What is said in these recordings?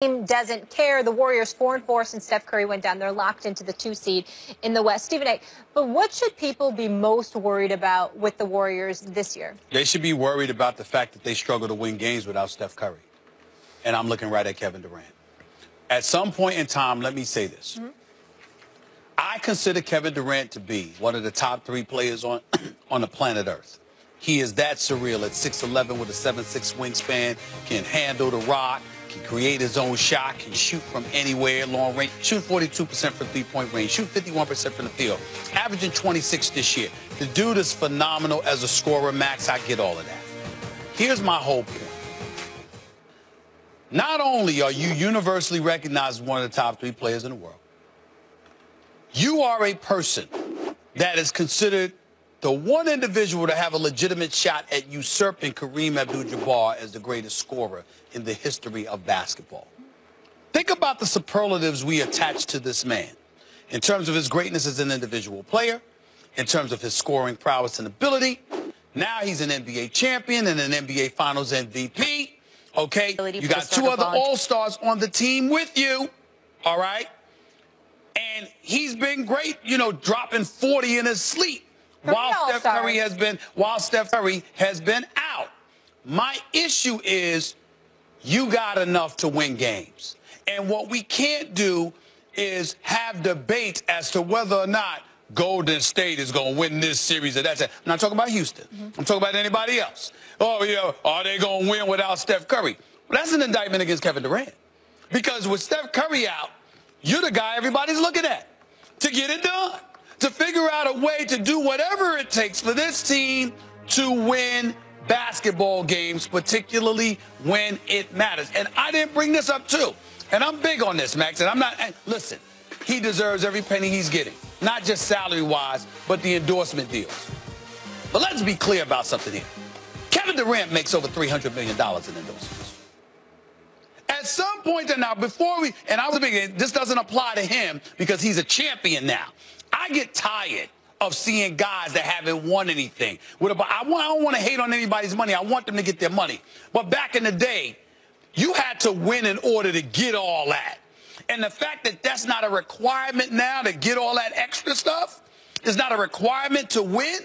team doesn't care. The Warriors 4-4 since Steph Curry went down. They're locked into the 2 seed in the West. Stephen A., but what should people be most worried about with the Warriors this year? They should be worried about the fact that they struggle to win games without Steph Curry. And I'm looking right at Kevin Durant. At some point in time, let me say this. I consider Kevin Durant to be one of the top 3 players on the planet Earth. He is that surreal at 6'11" with a 7'6" wingspan, can handle the rock, can create his own shot, can shoot from anywhere, long range, shoot 42% from three-point range, shoot 51% from the field, averaging 26 this year. The dude is phenomenal as a scorer, Max. I get all of that. Here's my whole point. Not only are you universally recognized as one of the top 3 players in the world, you are a person that is considered the one individual to have a legitimate shot at usurping Kareem Abdul-Jabbar as the greatest scorer in the history of basketball. Think about the superlatives we attach to this man in terms of his greatness as an individual player, in terms of his scoring prowess and ability. Now he's an NBA champion and an NBA Finals MVP. Okay, you got 2 other All-Stars on the team with you, all right? And he's been great, you know, dropping 40 in his sleep while Steph Curry has been out. My issue is you got enough to win games. And what we can't do is have debate as to whether or not Golden State is going to win this series or that. I'm not talking about Houston. I'm talking about anybody else. Oh, yeah, are they going to win without Steph Curry? Well, that's an indictment against Kevin Durant. Because with Steph Curry out, you're the guy everybody's looking at to get it done, to figure out a way to do whatever it takes for this team to win basketball games, particularly when it matters. And I didn't bring this up, too. And I'm big on this, Max. And I'm not, listen, he deserves every penny he's getting, not just salary-wise, but the endorsement deals. But let's be clear about something here. Kevin Durant makes over $300 million in endorsements. At some point now, before we, and I was big, this doesn't apply to him because he's a champion now. I get tired of seeing guys that haven't won anything. I don't want to hate on anybody's money. I want them to get their money. But back in the day, you had to win in order to get all that. And the fact that that's not a requirement now to get all that extra stuff, is not a requirement to win,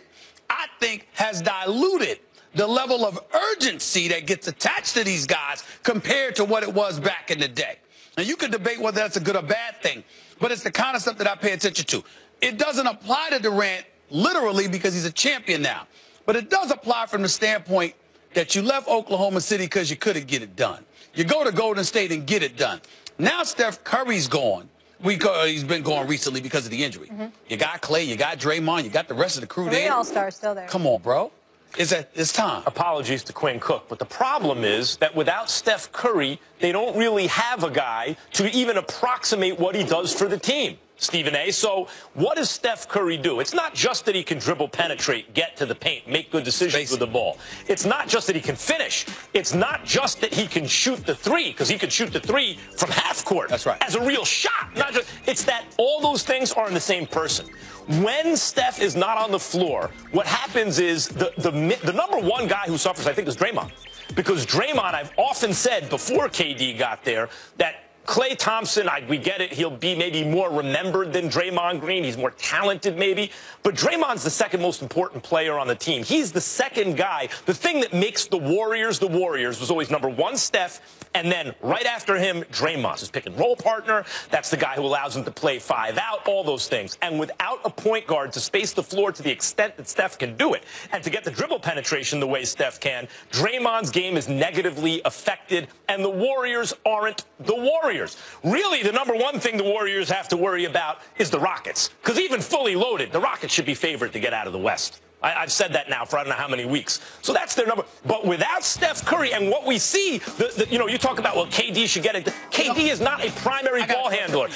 I think has diluted the level of urgency that gets attached to these guys compared to what it was back in the day. And you can debate whether that's a good or bad thing, but it's the kind of stuff that I pay attention to. It doesn't apply to Durant literally because he's a champion now, but it does apply from the standpoint that you left Oklahoma City because you couldn't get it done. You go to Golden State and get it done. Now Steph Curry's gone. He's been gone recently because of the injury. You got Clay, you got Draymond, you got the rest of the crew there. 3 All-Stars still there. Come on, bro. It's time. Apologies to Quinn Cook, but the problem is that without Steph Curry, they don't really have a guy to even approximate what he does for the team, Stephen A. So what does Steph Curry do? It's not just that he can dribble, penetrate, get to the paint, make good decisions with the ball. It's not just that he can finish. It's not just that he can shoot the 3, because he could shoot the 3 from half court. That's right. As a real shot. Not just, it's that all those things are in the same person. When Steph is not on the floor, what happens is the number 1 guy who suffers, I think, is Draymond. Because Draymond, I've often said before KD got there, that Klay Thompson, we get it, he'll be maybe more remembered than Draymond Green. He's more talented maybe. But Draymond's the second most important player on the team. He's the second guy. The thing that makes the Warriors was always number 1, Steph, and then right after him, Draymond's his pick and roll partner. That's the guy who allows him to play 5 out, all those things. And without a point guard to space the floor to the extent that Steph can do it, and to get the dribble penetration the way Steph can, Draymond's game is negatively affected, and the Warriors aren't the Warriors. Really, the number 1 thing the Warriors have to worry about is the Rockets. Because even fully loaded, the Rockets should be favored to get out of the West. I've said that now for I don't know how many weeks. So that's their number. But without Steph Curry and what we see, you know, you talk about, well, KD should get it. KD is not a primary ball handler.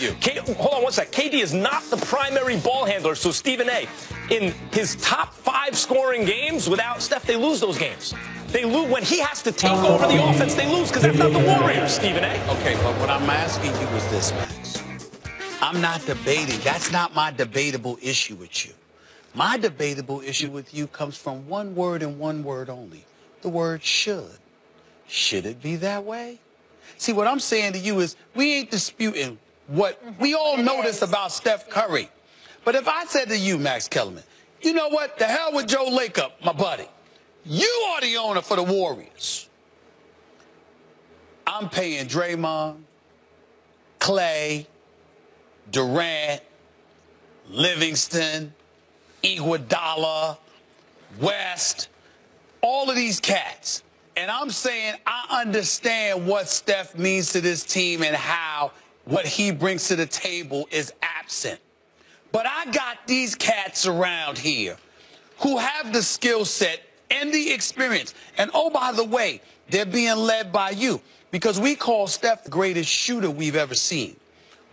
Hold on one sec. KD is not the primary ball handler. So Stephen A., in his top 5 scoring games without Steph, they lose those games. They lose when he has to take over the offense. They lose because that's not the Warriors, Stephen A. Okay, but what I'm asking you is this, Max. I'm not debating. That's not my debatable issue with you. My debatable issue with you comes from one word and one word only, the word should. Should it be that way? See, what I'm saying to you is we ain't disputing what we all know this about Steph Curry. But if I said to you, Max Kellerman, you know what? The hell with Joe Lacob, my buddy. You are the owner for the Warriors. I'm paying Draymond, Clay, Durant, Livingston, Iguodala, West, all of these cats. And I'm saying I understand what Steph means to this team and how what he brings to the table is absent. But I got these cats around here who have the skill set and the experience. And, oh, by the way, they're being led by you because we call Steph the greatest shooter we've ever seen.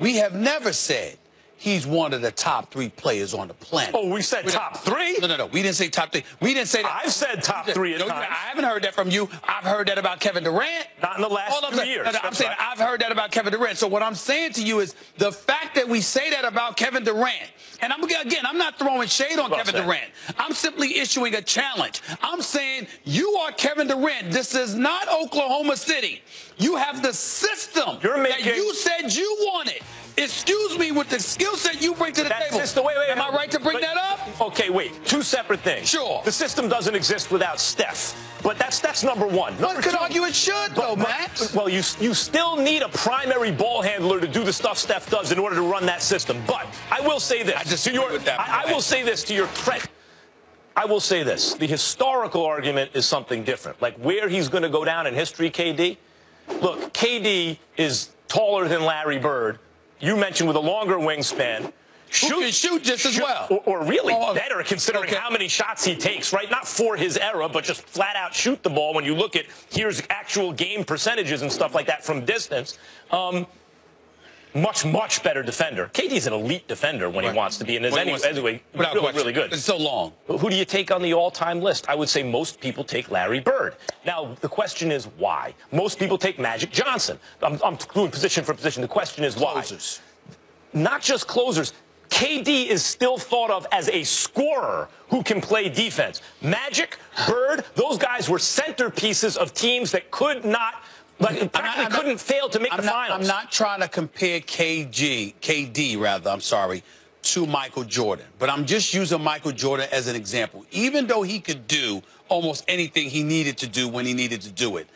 We have never said he's one of the top 3 players on the planet. Oh, we said top 3? No. We didn't say top 3. We didn't say that. I've said top 3 at times. I haven't heard that from you. I've heard that about Kevin Durant. Not in the last 2 years. I'm saying I've heard that about Kevin Durant. So what I'm saying to you is the fact that we say that about Kevin Durant, and I'm not throwing shade on Kevin Durant. I'm simply issuing a challenge. I'm saying you are Kevin Durant. This is not Oklahoma City. You have the system that you said you wanted. Excuse me, with the skill set you bring to the table. Am I right to bring that up? Okay, wait. 2 separate things. Sure. The system doesn't exist without Steph. But that's number 1. One could argue it should, though, Max. Well, you still need a primary ball handler to do the stuff Steph does in order to run that system. But I will say this. I will say this to your credit. I will say this. The historical argument is something different. Like where he's going to go down in history, KD. Look, KD is taller than Larry Bird. You mentioned with a longer wingspan. Who can shoot just as well. Or really better, considering how many shots he takes, right? Not for his era, but just flat out shoot the ball when you look at here's actual game percentages and stuff like that from distance. Much better defender. KD's an elite defender when he wants to be, and is anyway really good. It's so long. But who do you take on the all-time list? I would say most people take Larry Bird. Now, the question is why? Most people take Magic Johnson. I'm doing position for position. The question is why? Closers. Not just closers. KD is still thought of as a scorer who can play defense. Magic, Bird, those guys were centerpieces of teams that could not, couldn't fail to make the finals. I'm not trying to compare KD, to Michael Jordan. But I'm just using Michael Jordan as an example. Even though he could do almost anything he needed to do when he needed to do it,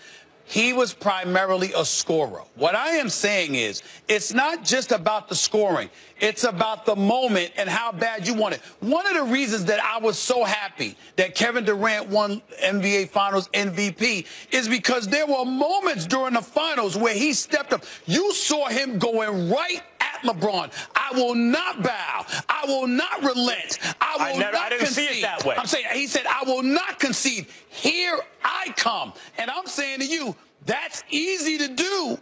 he was primarily a scorer. What I am saying is it's not just about the scoring. It's about the moment and how bad you want it. One of the reasons that I was so happy that Kevin Durant won NBA Finals MVP is because there were moments during the finals where he stepped up. You saw him going right at LeBron. I will not bow. I will not relent. I didn't see it that way. I'm saying, he said, I will not concede. Here I come. And I'm saying to you, that's easy to do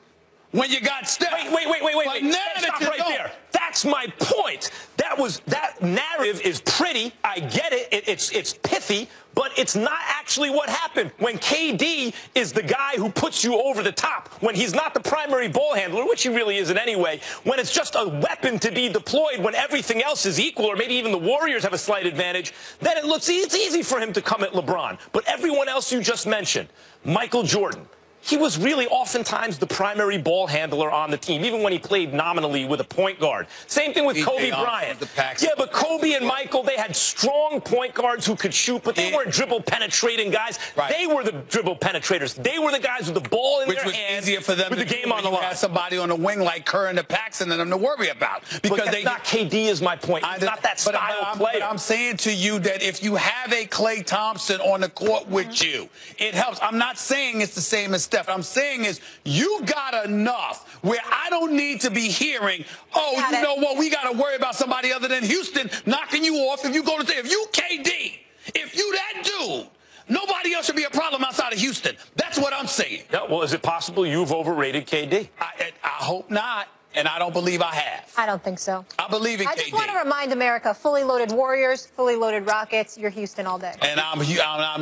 when you got Steph. Wait. But now Stop right there. That's my point. That narrative is pretty. I get it. It's pithy, but it's not actually what happened. When KD is the guy who puts you over the top, when he's not the primary ball handler, which he really isn't anyway, when it's just a weapon to be deployed when everything else is equal, or maybe even the Warriors have a slight advantage, then it's easy for him to come at LeBron. But everyone else you just mentioned, Michael Jordan, he was really oftentimes the primary ball handler on the team, even when he played nominally with a point guard. Same thing with Kobe Bryant. Yeah, but Kobe and Michael, they had strong point guards who could shoot, but they weren't dribble penetrating guys. Right. They were the dribble penetrators. They were the guys with the ball in their hands. Which was easier for them with the game on the line. Had somebody on the wing like Kerr and Paxson and them to worry about. Because that's not KD is my point. He's not that style player. But I'm saying to you that if you have a Klay Thompson on the court with you, it helps. I'm not saying it's the same as Steph. I'm saying is you got enough where I don't need to be hearing, oh, you know what, we got to worry about somebody other than Houston knocking you off if you go to, if you KD, if you that dude, nobody else should be a problem outside of Houston. That's what I'm saying. Yeah, well, is it possible you've overrated KD? I hope not. And I don't believe I have. I don't think so. I believe in KD. I just want to remind America, fully loaded Warriors, fully loaded Rockets, you're Houston all day. And I'm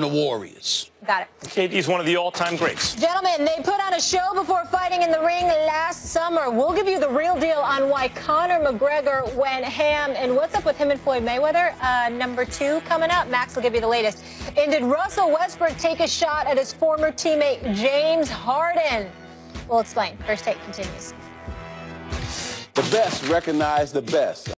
the Warriors. Got it. KD's one of the all-time greats. Gentlemen, they put on a show before fighting in the ring last summer. We'll give you the real deal on why Conor McGregor went ham and what's up with him and Floyd Mayweather. Number 2 coming up. Max will give you the latest. And did Russell Westbrook take a shot at his former teammate James Harden? We'll explain. First Take continues. The best recognize the best.